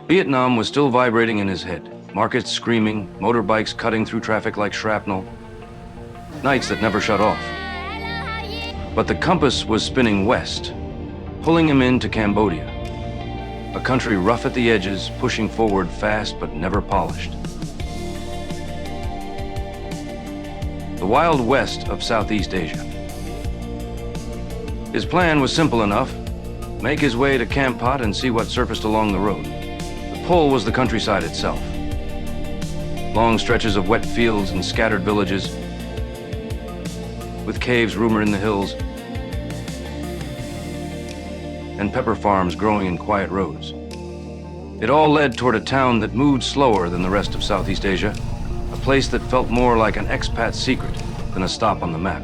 Vietnam was still vibrating in his head. Markets screaming, motorbikes cutting through traffic like shrapnel. Nights that never shut off. But the compass was spinning west, pulling him into Cambodia. A country rough at the edges, pushing forward fast but never polished. The Wild West of Southeast Asia. His plan was simple enough. Make his way to Kampot and see what surfaced along the road. The pull was the countryside itself. Long stretches of wet fields and scattered villages, with caves rumored in the hills, and pepper farms growing in quiet rows. It all led toward a town that moved slower than the rest of Southeast Asia, a place that felt more like an expat's secret than a stop on the map.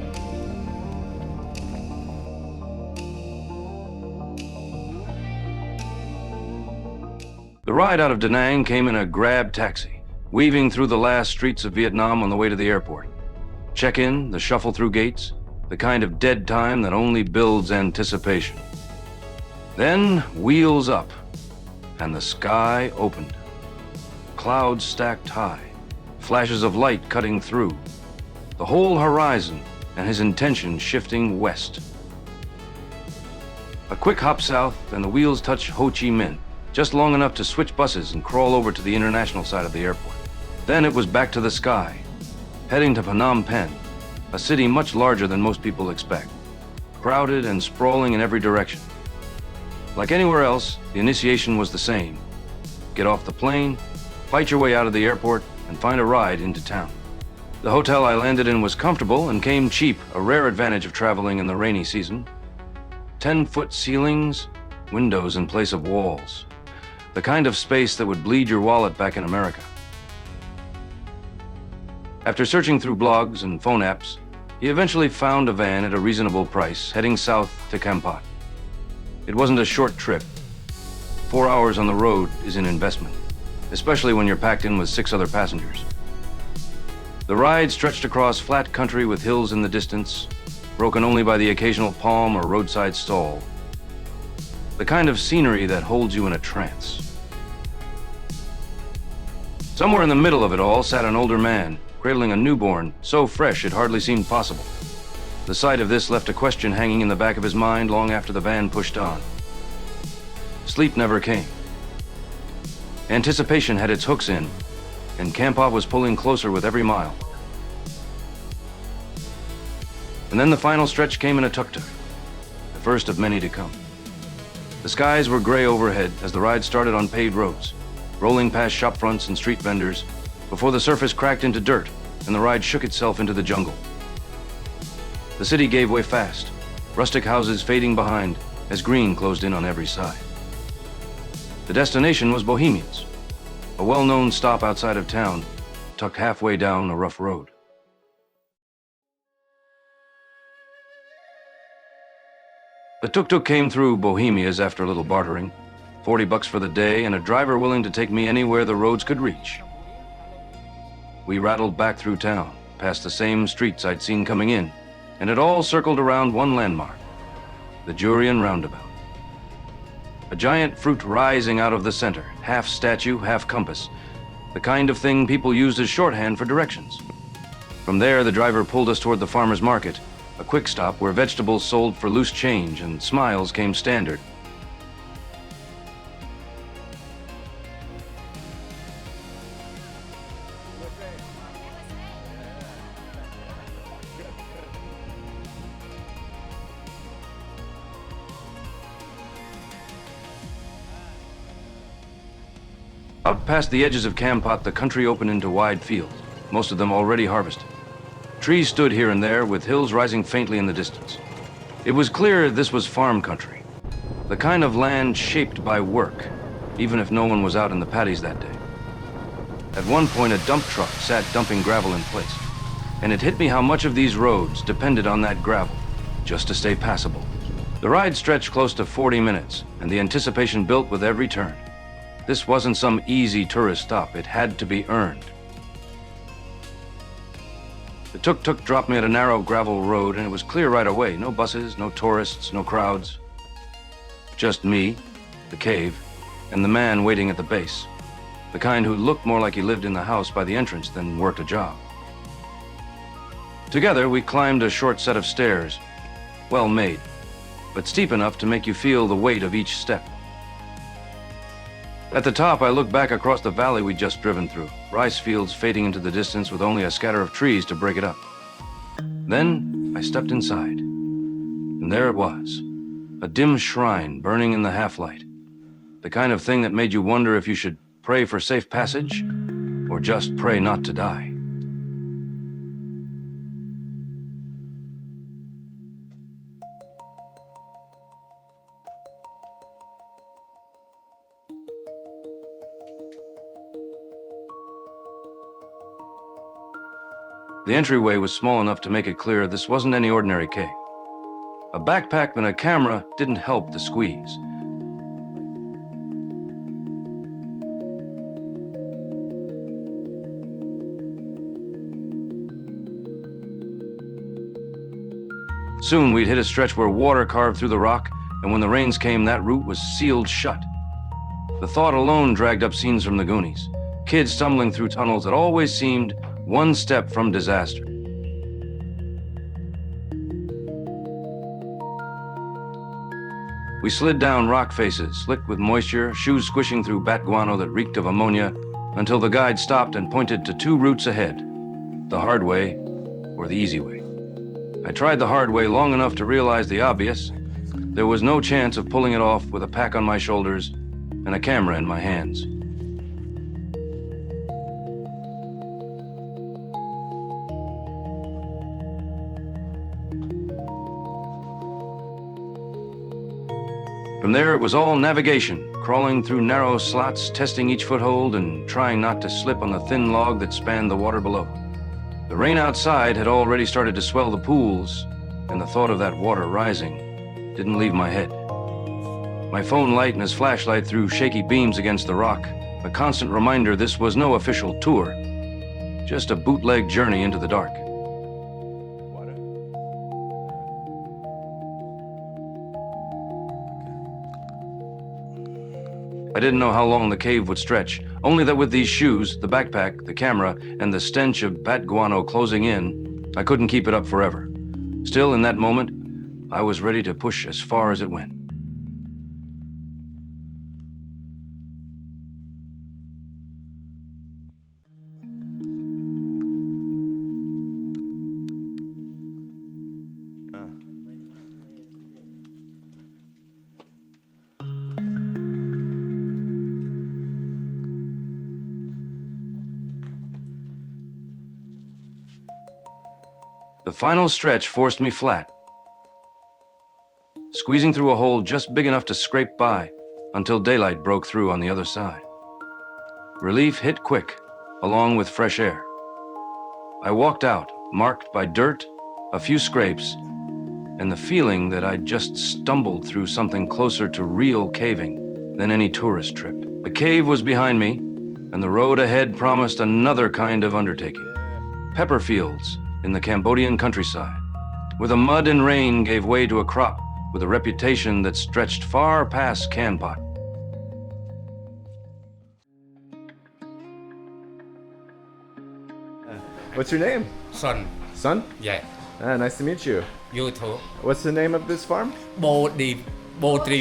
The ride out of Da Nang came in a grab taxi, weaving through the last streets of Vietnam on the way to the airport. Check-in, the shuffle through gates, the kind of dead time that only builds anticipation. Then, wheels up, and the sky opened. Clouds stacked high, flashes of light cutting through, the whole horizon and his intention shifting west. A quick hop south, and the wheels touch Ho Chi Minh, just long enough to switch buses and crawl over to the international side of the airport. Then it was back to the sky, heading to Phnom Penh, a city much larger than most people expect, crowded and sprawling in every direction. Like anywhere else, the initiation was the same. Get off the plane, fight your way out of the airport, and find a ride into town. The hotel I landed in was comfortable and came cheap, a rare advantage of traveling in the rainy season. 10-foot ceilings, windows in place of walls. The kind of space that would bleed your wallet back in America. After searching through blogs and phone apps, he eventually found a van at a reasonable price, heading south to Kampot. It wasn't a short trip. 4 hours on the road is an investment, especially when you're packed in with 6 other passengers. The ride stretched across flat country with hills in the distance, broken only by the occasional palm or roadside stall. The kind of scenery that holds you in a trance. Somewhere in the middle of it all sat an older man, cradling a newborn, so fresh it hardly seemed possible. The sight of this left a question hanging in the back of his mind long after the van pushed on. Sleep never came. Anticipation had its hooks in, and Kampot was pulling closer with every mile. And then the final stretch came in a tuk-tuk, the first of many to come. The skies were gray overhead as the ride started on paved roads, rolling past shop fronts and street vendors, before the surface cracked into dirt and the ride shook itself into the jungle. The city gave way fast, rustic houses fading behind as green closed in on every side. The destination was Bohemians, a well-known stop outside of town, tucked halfway down a rough road. The tuk-tuk came through Bohemia's after a little bartering, $40 for the day and a driver willing to take me anywhere the roads could reach. We rattled back through town, past the same streets I'd seen coming in, and it all circled around one landmark, the Jurian Roundabout. A giant fruit rising out of the center, half statue, half compass, the kind of thing people used as shorthand for directions. From there, the driver pulled us toward the farmer's market, a quick stop where vegetables sold for loose change and smiles came standard. Out past the edges of Kampot, the country opened into wide fields, most of them already harvested. Trees stood here and there, with hills rising faintly in the distance. It was clear this was farm country, the kind of land shaped by work, even if no one was out in the paddies that day. At one point, a dump truck sat dumping gravel in place, and it hit me how much of these roads depended on that gravel, just to stay passable. The ride stretched close to 40 minutes, and the anticipation built with every turn. This wasn't some easy tourist stop. It had to be earned. The tuk-tuk dropped me at a narrow gravel road, and it was clear right away. No buses, no tourists, no crowds. Just me, the cave, and the man waiting at the base, the kind who looked more like he lived in the house by the entrance than worked a job. Together, we climbed a short set of stairs, well made, but steep enough to make you feel the weight of each step. At the top, I looked back across the valley we'd just driven through, rice fields fading into the distance with only a scatter of trees to break it up. Then I stepped inside, and there it was, a dim shrine burning in the half-light, the kind of thing that made you wonder if you should pray for safe passage or just pray not to die. The entryway was small enough to make it clear this wasn't any ordinary cave. A backpack and a camera didn't help the squeeze. Soon we'd hit a stretch where water carved through the rock, and when the rains came, that route was sealed shut. The thought alone dragged up scenes from the Goonies. Kids stumbling through tunnels that always seemed one step from disaster. We slid down rock faces, slick with moisture, shoes squishing through bat guano that reeked of ammonia, until the guide stopped and pointed to two routes ahead, the hard way or the easy way. I tried the hard way long enough to realize the obvious. There was no chance of pulling it off with a pack on my shoulders and a camera in my hands. From there, it was all navigation, crawling through narrow slots, testing each foothold, and trying not to slip on the thin log that spanned the water below. The rain outside had already started to swell the pools, and the thought of that water rising didn't leave my head. My phone light and his flashlight threw shaky beams against the rock, a constant reminder this was no official tour, just a bootleg journey into the dark. I didn't know how long the cave would stretch, only that with these shoes, the backpack, the camera, and the stench of bat guano closing in, I couldn't keep it up forever. Still, in that moment, I was ready to push as far as it went. The final stretch forced me flat, squeezing through a hole just big enough to scrape by until daylight broke through on the other side. Relief hit quick, along with fresh air. I walked out, marked by dirt, a few scrapes, and the feeling that I'd just stumbled through something closer to real caving than any tourist trip. The cave was behind me, and the road ahead promised another kind of undertaking. Pepper fields in the Cambodian countryside, where the mud and rain gave way to a crop with a reputation that stretched far past Kampot. What's your name? Son. Son? Yeah. Nice to meet you. You too. What's the name of this farm? Botry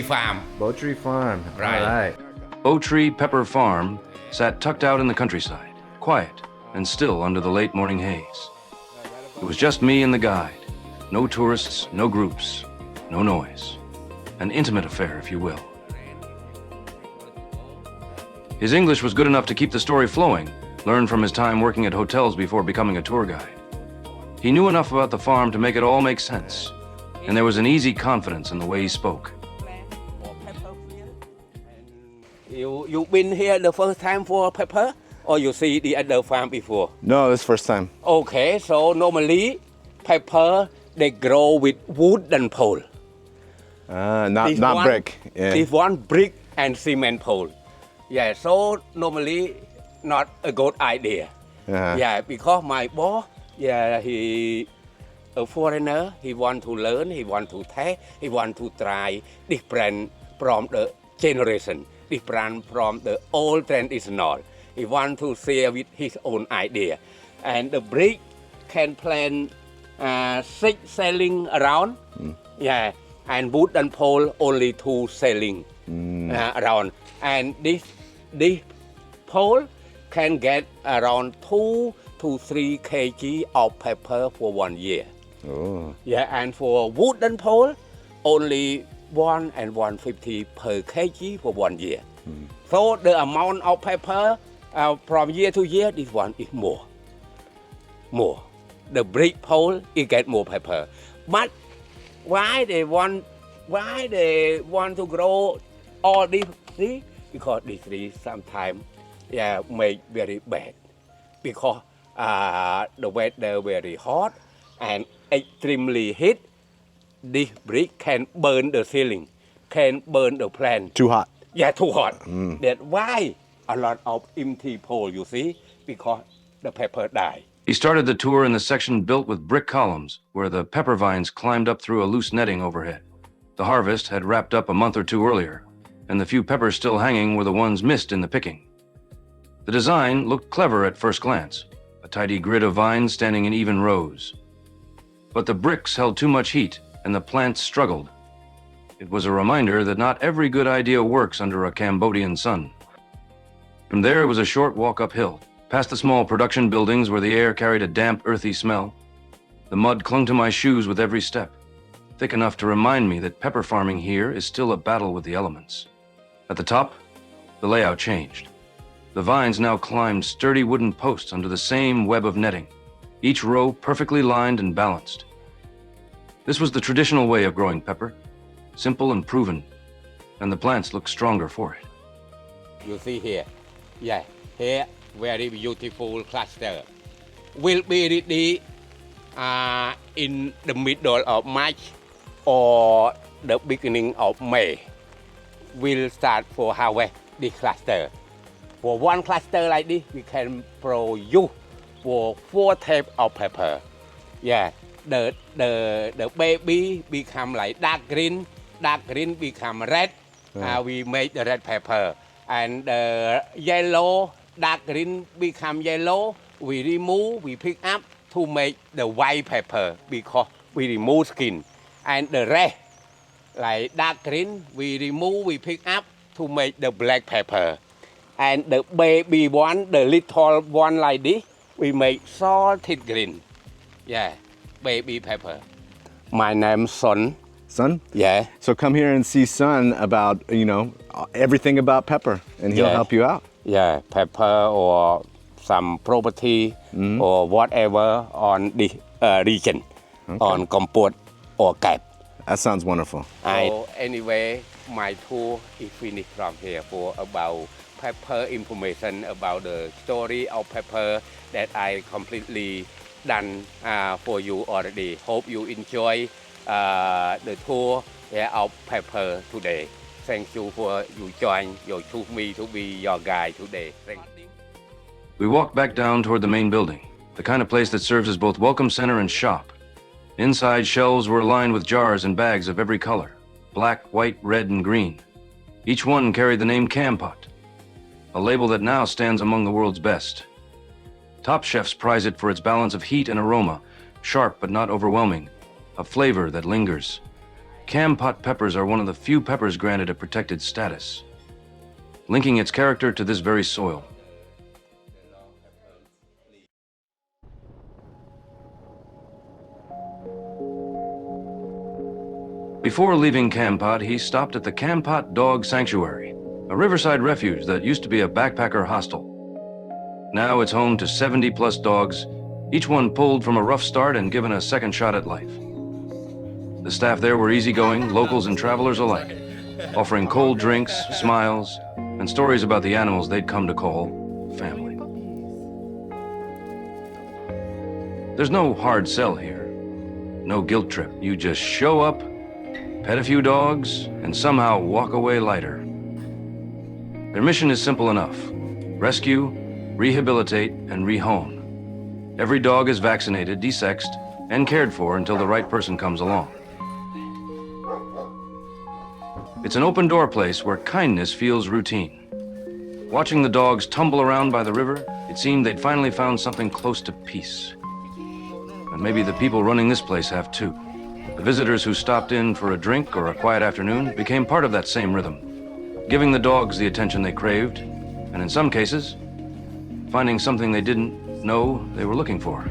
Farm. Botry Farm. Right. All right. Botry Pepper Farm sat tucked out in the countryside, quiet and still under the late morning haze. It was just me and the guide. No tourists, no groups, no noise. An intimate affair, if you will. His English was good enough to keep the story flowing, learned from his time working at hotels before becoming a tour guide. He knew enough about the farm to make it all make sense, and there was an easy confidence in the way he spoke. You've been here the first time for pepper, or you see the other farm before? No, this is first time. Okay, so normally pepper they grow with wooden pole. Not brick. Yeah. This one brick and cement pole. Yeah, so normally not a good idea. Uh-huh. Yeah, because my boss, yeah, he a foreigner. He want to learn. He want to test. He want to try different from the generation. different from the old traditional. He want to share with his own idea. And the brick can plant 6 selling around. Yeah, and wooden pole only 2 selling around. And this pole can get around 2 to 3 kg of pepper for 1 year. Oh. Yeah, and for wooden pole, only 1 and 150 per kg for 1 year. So the amount of pepper from year to year, this one is more. The brick pole, it get more pepper. But why they want to grow all these trees? Because these trees sometimes make very bad. Because the weather very hot and extremely heat, this brick can burn the ceiling, can burn the plant. Too hot. Yeah, too hot. That's why a lot of empty pole, you see, because the pepper die. He started the tour in the section built with brick columns, where the pepper vines climbed up through a loose netting overhead. The harvest had wrapped up a month or 2 earlier, and the few peppers still hanging were the ones missed in the picking. The design looked clever at first glance, a tidy grid of vines standing in even rows. But the bricks held too much heat, and the plants struggled. It was a reminder that not every good idea works under a Cambodian sun. From there, it was a short walk uphill, past the small production buildings where the air carried a damp, earthy smell. The mud clung to my shoes with every step, thick enough to remind me that pepper farming here is still a battle with the elements. At the top, the layout changed. The vines now climbed sturdy wooden posts under the same web of netting, each row perfectly lined and balanced. This was the traditional way of growing pepper, simple and proven, and the plants looked stronger for it. You see here, here, very beautiful cluster. Will be ready in the middle of March or the beginning of May. We'll start for harvest this cluster. For one cluster like this, we can produce for 4 types of pepper. Yeah, the baby become like dark green become red. We make the red pepper, and the yellow, dark green become yellow. We remove, we pick up to make the white pepper because we remove skin, and the red, like dark green, we remove, we pick up to make the black pepper. And the baby one, the little one like this, we make salted green. Yeah, baby pepper. My name's Son. Son? Yeah. So come here and see Son about, everything about pepper, and he'll help you out. Yeah, pepper or some property or whatever on the region, on Kampot or Kampot. That sounds wonderful. So anyway, my tour is finished from here for about pepper information about the story of pepper that I completely done for you already. Hope you enjoy the tour of pepper today. Thank you for you choose me to be your guide today. Thank you. We walked back down toward the main building, the kind of place that serves as both welcome center and shop. Inside, shelves were lined with jars and bags of every color, black, white, red, and green. Each one carried the name Kampot, a label that now stands among the world's best. Top chefs prize it for its balance of heat and aroma, sharp but not overwhelming, a flavor that lingers. Kampot peppers are one of the few peppers granted a protected status, linking its character to this very soil. Before leaving Kampot, he stopped at the Kampot Dog Sanctuary, a Riverside refuge that used to be a backpacker hostel. Now it's home to 70+ dogs, each one pulled from a rough start and given a second shot at life. The staff there were easygoing, locals and travelers alike, offering cold drinks, smiles, and stories about the animals they'd come to call family. There's no hard sell here, no guilt trip. You just show up, pet a few dogs, and somehow walk away lighter. Their mission is simple enough: rescue, rehabilitate, and rehome. Every dog is vaccinated, desexed, and cared for until the right person comes along. It's an open-door place where kindness feels routine. Watching the dogs tumble around by the river, it seemed they'd finally found something close to peace. And maybe the people running this place have too. The visitors who stopped in for a drink or a quiet afternoon became part of that same rhythm, giving the dogs the attention they craved, and in some cases, finding something they didn't know they were looking for.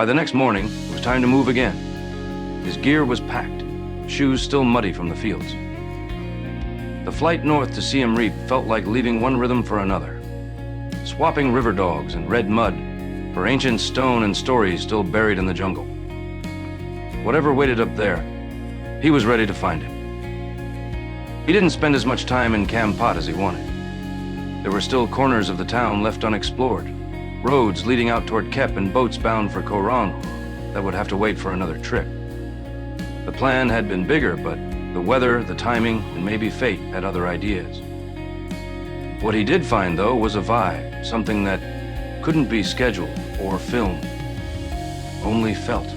By the next morning, it was time to move again. His gear was packed, shoes still muddy from the fields. The flight north to Siem Reap felt like leaving one rhythm for another, swapping river dogs and red mud for ancient stone and stories still buried in the jungle. Whatever waited up there, he was ready to find it. He didn't spend as much time in Kampot as he wanted. There were still corners of the town left unexplored, roads leading out toward Kep and boats bound for Koh Rang that would have to wait for another trip. The plan had been bigger, but the weather, the timing, and maybe fate had other ideas. What he did find, though, was a vibe, something that couldn't be scheduled or filmed, only felt.